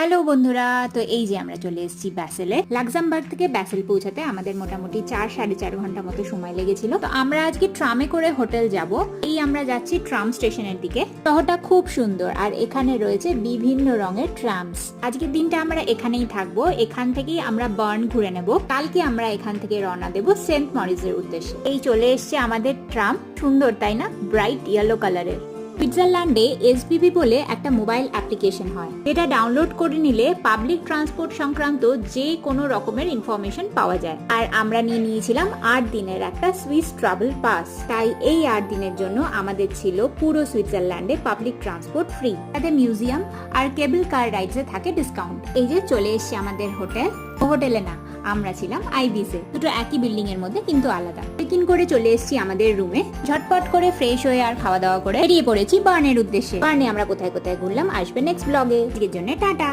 Hello বন্ধুরা, তো এই যে আমরা চলে এসেছি ব্যাসেলে। লাক্সামবার্গ থেকে ব্যাসেল পৌঁছাতে আমাদের মোটামুটি 4-4.5 ঘন্টা মতো সময় লেগেছিল। তো আমরা আজকে ট্রামে করে হোটেল যাব। এই আমরা যাচ্ছি ট্রাম স্টেশনের দিকে। শহরটা খুব সুন্দর আর এখানে রয়েছে বিভিন্ন রঙের ট্রামস। আজকের দিনটা আমরা এখানেই থাকবো। এখান থেকেই আমরা বার্ন ঘুরে নেব। কালকে আমরা এখান থেকে রওনা দেব সেন্ট মরিসের উদ্দেশ্যে। এই চলে এসছে আমাদের ট্রাম। সুন্দর তাই না? ব্রাইট ইয়েলো কালারের। সুইজারল্যান্ডে এসবিবি বলে একটা মোবাইল অ্যাপ্লিকেশন হয়, যেটা ডাউনলোড করে নিলে পাবলিক ট্রান্সপোর্ট সংক্রান্ত যে কোনো রকমের ইনফরমেশন পাওয়া যায়। আর আমরা নিয়ে নিয়েছিলাম 8 দিনের একটা সুইস ট্রাভেল পাস। তাই এই 8 দিনের জন্য আমাদের ছিল পুরো সুইজারল্যান্ডে পাবলিক ট্রান্সপোর্ট ফ্রি, তাতে মিউজিয়াম আর কেবল কার রাইডসে থাকে ডিসকাউন্ট। এই যে চলে এসছে আমাদের হোটেলে না, আমরা ছিলাম আইবিসে। দুটো একই বিল্ডিং এর মধ্যে কিন্তু আলাদা। চেক ইন করে চলে এসেছি আমাদের রুমে। ঝটপট করে ফ্রেশ হয়ে আর খাওয়া দাওয়া করে বেরিয়ে পড়েছি বার্নের উদ্দেশ্যে। বার্নে আমরা কোথায় কোথায় ঘুরলাম আসবে নেক্সট ব্লগে। আজকের জন্য টাটা।